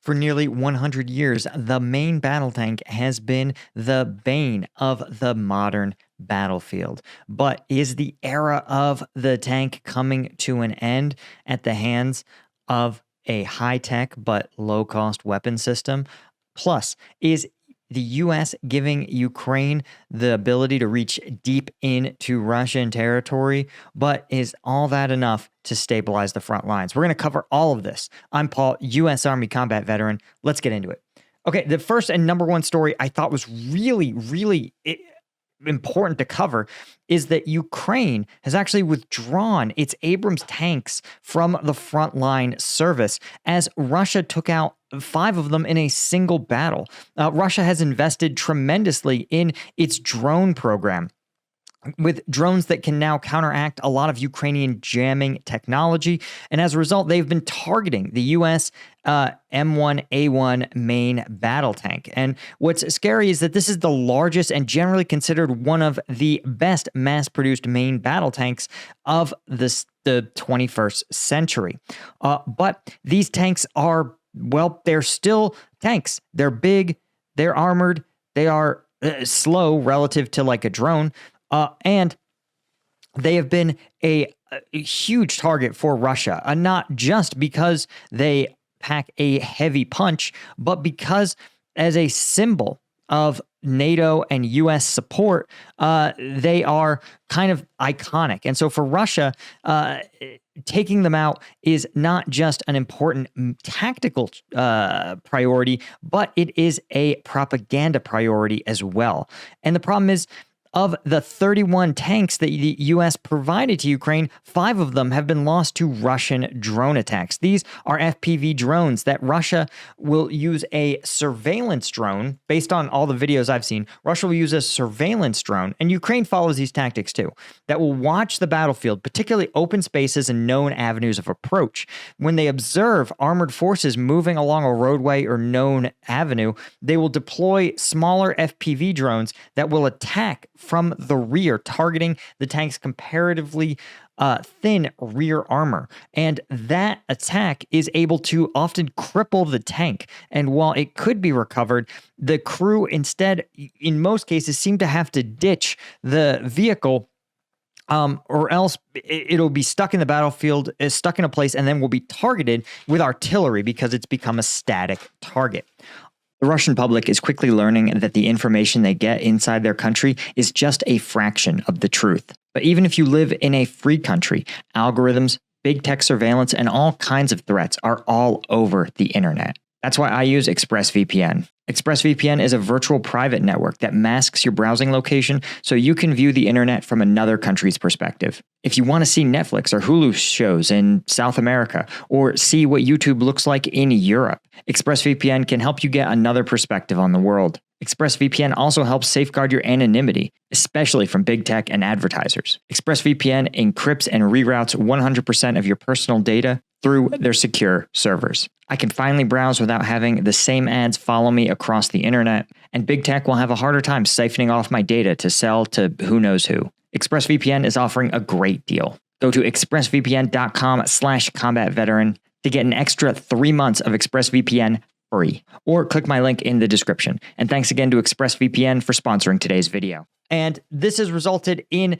For nearly 100 years, the main battle tank has been the bane of the modern battlefield. But is the era of the tank coming to an end at the hands of a high-tech but low-cost weapon system? Plus, is the U.S. giving Ukraine the ability to reach deep into Russian territory, but is all that enough to stabilize the front lines? We're going to cover all of this. I'm Paul, U.S. Army combat veteran. Let's get into it. Okay, the first and number one story I thought was really important to cover is that Ukraine has actually withdrawn its Abrams tanks from the frontline service as Russia took out 5 of them in a single battle. Russia has invested tremendously in its drone program, with drones that can now counteract a lot of Ukrainian jamming technology. And as a result, they've been targeting the U.S. M1A1 main battle tank. And what's scary is that this is the largest and generally considered one of the best mass-produced main battle tanks of the 21st century. But these tanks are, well, they're still tanks. They're big, they're armored, they are slow relative to like a drone. And they have been a huge target for Russia, not just because they pack a heavy punch, but because as a symbol of NATO and U.S. support, they are kind of iconic. And so for Russia, taking them out is not just an important tactical priority, but it is a propaganda priority as well. And the problem is, of the 31 tanks that the U.S. provided to Ukraine, 5 of them have been lost to Russian drone attacks. These are FPV drones that Russia will use a surveillance drone. Based on all the videos I've seen, Russia will use a surveillance drone, and Ukraine follows these tactics too, that will watch the battlefield, particularly open spaces and known avenues of approach. When they observe armored forces moving along a roadway or known avenue, they will deploy smaller FPV drones that will attack from the rear, targeting the tank's comparatively thin rear armor. And that attack is able to often cripple the tank. And while it could be recovered, the crew instead, in most cases, seem to have to ditch the vehicle, or else it'll be stuck in the battlefield, stuck in a place, and then will be targeted with artillery because it's become a static target. The Russian public is quickly learning that the information they get inside their country is just a fraction of the truth. But even if you live in a free country, algorithms, big tech surveillance, and all kinds of threats are all over the internet. That's why I use ExpressVPN. ExpressVPN is a virtual private network that masks your browsing location so you can view the internet from another country's perspective. If you want to see Netflix or Hulu shows in South America, or see what YouTube looks like in Europe, ExpressVPN can help you get another perspective on the world. ExpressVPN also helps safeguard your anonymity, especially from big tech and advertisers. ExpressVPN encrypts and reroutes 100% of your personal data through their secure servers. I can finally browse without having the same ads follow me across the internet, and big tech will have a harder time siphoning off my data to sell to who knows who. ExpressVPN is offering a great deal. Go to expressvpn.com/combatveteran to get an extra 3 months of ExpressVPN free, or click my link in the description. And thanks again to ExpressVPN for sponsoring today's video. And this has resulted in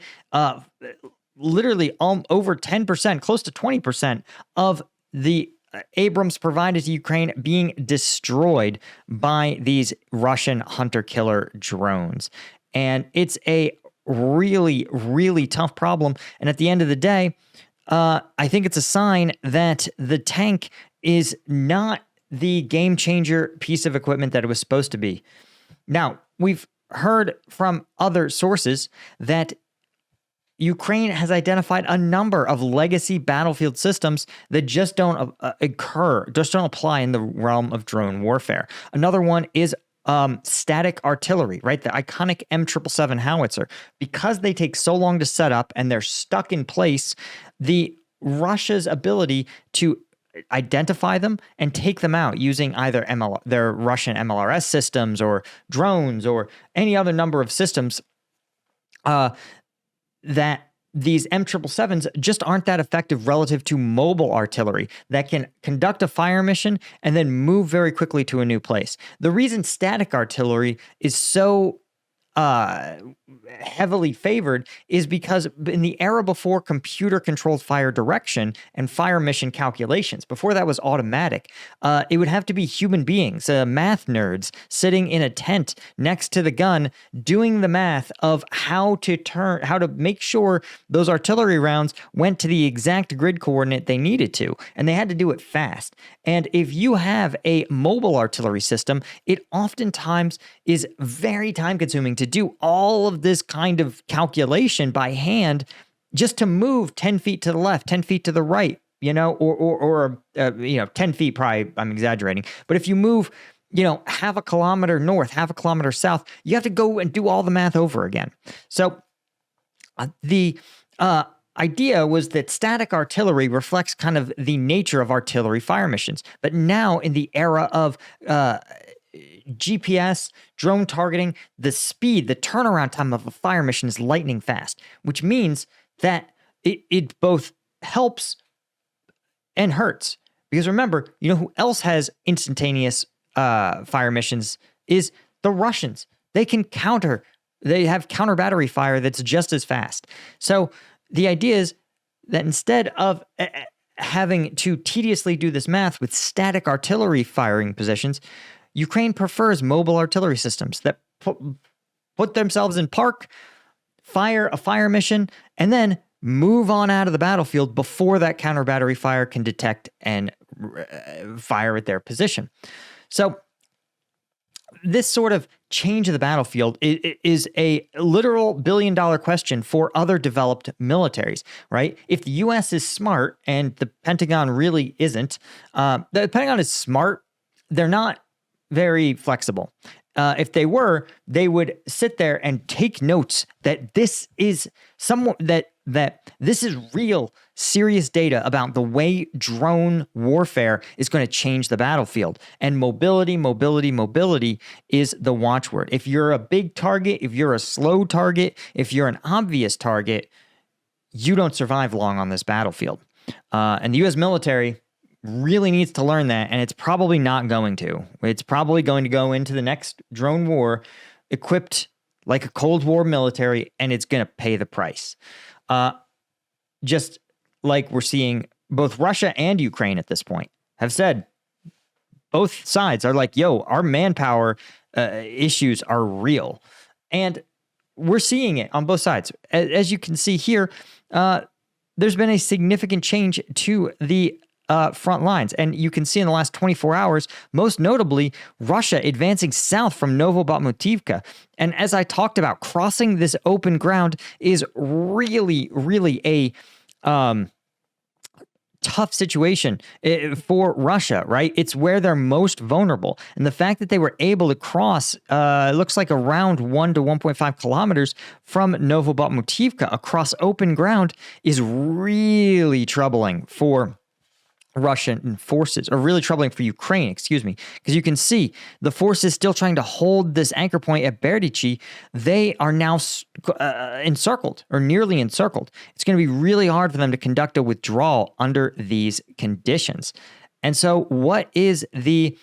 literally over 10%, close to 20% of the Abrams provided to Ukraine being destroyed by these Russian hunter-killer drones. And it's a really tough problem. And at the end of the day, I think it's a sign that the tank is not the game-changer piece of equipment that it was supposed to be. Now, we've heard from other sources that Ukraine has identified a number of legacy battlefield systems that just don't apply in the realm of drone warfare. Another one is static artillery, right? The iconic M777 howitzer. Because they take so long to set up and they're stuck in place, Russia's ability to identify them and take them out using either their Russian MLRS systems or drones or any other number of systems that these M777s just aren't that effective relative to mobile artillery that can conduct a fire mission and then move very quickly to a new place. The reason static artillery is so heavily favored is because in the era before computer-controlled fire direction and fire mission calculations, before that was automatic, it would have to be human beings, math nerds, sitting in a tent next to the gun, doing the math of how to make sure those artillery rounds went to the exact grid coordinate they needed to, and they had to do it fast. And if you have a mobile artillery system, it oftentimes is very time-consuming to do all of this kind of calculation by hand just to move 10 feet to the left, 10 feet to the right, or 10 feet probably, I'm exaggerating. But if you move, half a kilometer north, half a kilometer south, you have to go and do all the math over again. So the idea was that static artillery reflects kind of the nature of artillery fire missions. But now in the era of GPS, drone targeting, the speed, the turnaround time of a fire mission is lightning fast, which means that it both helps and hurts. Because remember, who else has instantaneous fire missions is the Russians. They have counter battery fire that's just as fast. So the idea is that instead of having to tediously do this math with static artillery firing positions, Ukraine prefers mobile artillery systems that put themselves in park, fire a fire mission, and then move on out of the battlefield before that counter battery fire can detect and fire at their position. So this sort of change of the battlefield is a literal billion-dollar question for other developed militaries, right? If the U.S. is smart and the Pentagon really isn't, the Pentagon is smart, they're not very flexible. If they were, they would sit there and take notes that this is that this is real, serious data about the way drone warfare is going to change the battlefield. And mobility is the watchword. If you're a big target, if you're a slow target, if you're an obvious target, you don't survive long on this battlefield. And the U.S. military really needs to learn that, and it's probably not going to. It's probably going to go into the next drone war equipped like a Cold War military, and it's going to pay the price. Just like we're seeing both Russia and Ukraine at this point have said, both sides are like, yo, our manpower issues are real. And we're seeing it on both sides. As you can see here, there's been a significant change to the front lines. And you can see in the last 24 hours, most notably, Russia advancing south from Novobakhmutivka. And as I talked about, crossing this open ground is really, really a tough situation for Russia, right? It's where they're most vulnerable. And the fact that they were able to cross, looks like around 1 to 1.5 kilometers from Novobakhmutivka across open ground is really troubling for Russian forces, or really troubling for Ukraine, because you can see the forces still trying to hold this anchor point at Berdichi. They are now encircled, or nearly encircled. It's going to be really hard for them to conduct a withdrawal under these conditions. And so what is the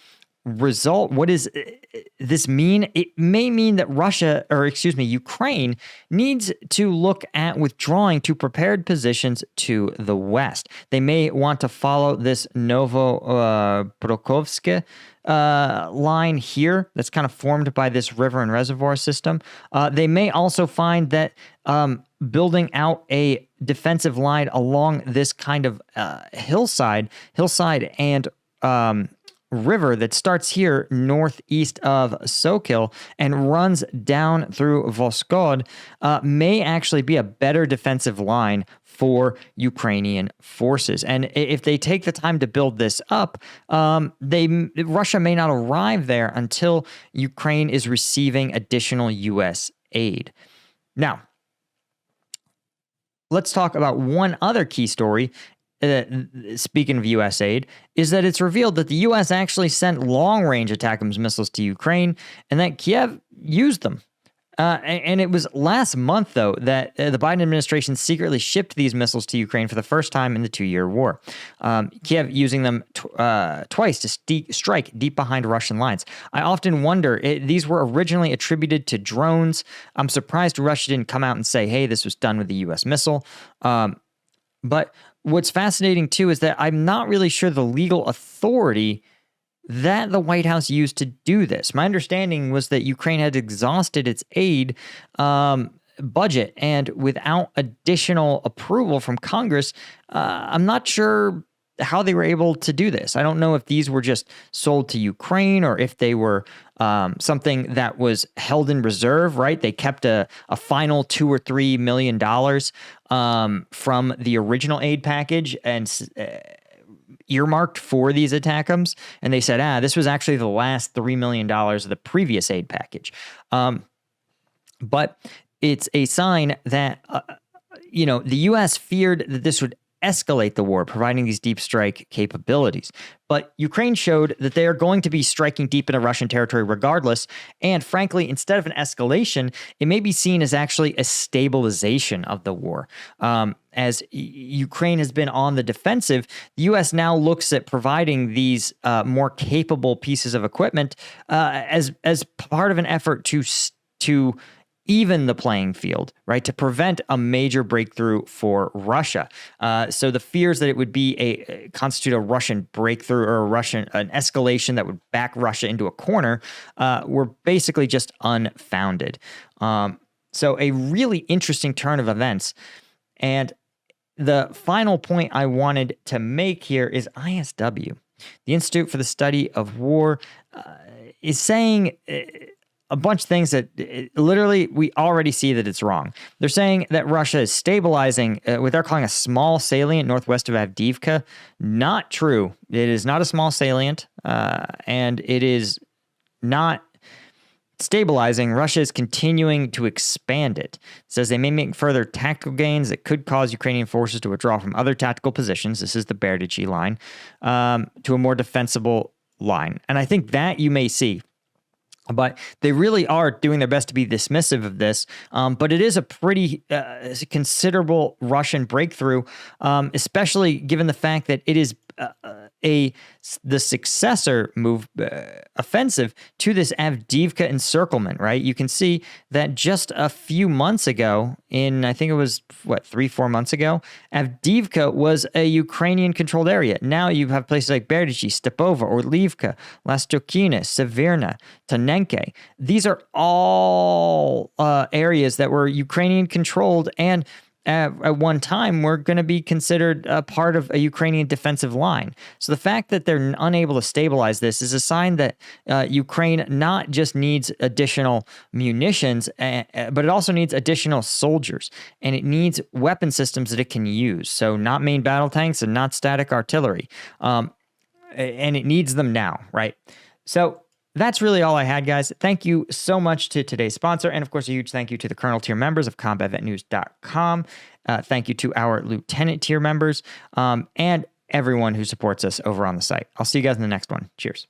result? What does this mean? It may mean that Ukraine needs to look at withdrawing to prepared positions to the west. They may want to follow this Novoprokhovsk line here that's kind of formed by this river and reservoir system. They may also find that building out a defensive line along this kind of hillside and river that starts here northeast of Sokil and runs down through Voskod may actually be a better defensive line for Ukrainian forces. And if they take the time to build this up, Russia may not arrive there until Ukraine is receiving additional U.S. aid. Now, let's talk about one other key story. Speaking of U.S. aid, is that it's revealed that the U.S. actually sent long-range ATACMS missiles to Ukraine and that Kiev used them. And it was last month, though, that the Biden administration secretly shipped these missiles to Ukraine for the first time in the 2-year war. Kiev using them twice to strike deep behind Russian lines. I often wonder, these were originally attributed to drones. I'm surprised Russia didn't come out and say, hey, this was done with the U.S. missile. But what's fascinating, too, is that I'm not really sure the legal authority that the White House used to do this. My understanding was that Ukraine had exhausted its aid budget, and without additional approval from Congress, I'm not sure how they were able to do this. I don't know if these were just sold to Ukraine or if they were something that was held in reserve, right? They kept a final $2 or $3 million from the original aid package and earmarked for these ATACMS, and they said, this was actually the last $3 million of the previous aid package. But it's a sign that, the U.S. feared that this would escalate the war, providing these deep strike capabilities. But Ukraine showed that they are going to be striking deep into Russian territory regardless. And frankly, instead of an escalation, it may be seen as actually a stabilization of the war. As Ukraine has been on the defensive, the U.S. now looks at providing these more capable pieces of equipment as part of an effort to even the playing field, right, to prevent a major breakthrough for Russia. So the fears that it would be constitute a Russian breakthrough or an escalation that would back Russia into a corner were basically just unfounded. So a really interesting turn of events. And the final point I wanted to make here is ISW, the Institute for the Study of War, is saying a bunch of things that literally we already see that it's wrong. They're saying that Russia is stabilizing what they're calling a small salient northwest of Avdiivka. Not true. It is not a small salient, and it is not stabilizing. Russia is continuing to expand it. It says they may make further tactical gains that could cause Ukrainian forces to withdraw from other tactical positions. This is the Berdichi line, to a more defensible line. And I think that you may see. But they really are doing their best to be dismissive of this. But it is a pretty considerable Russian breakthrough, especially given the fact that it is the successor move offensive to this Avdiivka encirclement, right? You can see that just a few months ago, I think it was 3-4 months ago, Avdiivka was a Ukrainian-controlled area. Now you have places like Berdichi, Stepova, Orlivka, Lastokina, Severna, Tonenke. These are all areas that were Ukrainian-controlled and at one time were going to be considered a part of a Ukrainian defensive line. So the fact that they're unable to stabilize this is a sign that Ukraine not just needs additional munitions, but it also needs additional soldiers, and it needs weapon systems that it can use. So not main battle tanks and not static artillery. And it needs them now, right? So that's really all I had, guys. Thank you so much to today's sponsor. And of course, a huge thank you to the Colonel tier members of combatvetnews.com. Thank you to our Lieutenant tier members and everyone who supports us over on the site. I'll see you guys in the next one. Cheers.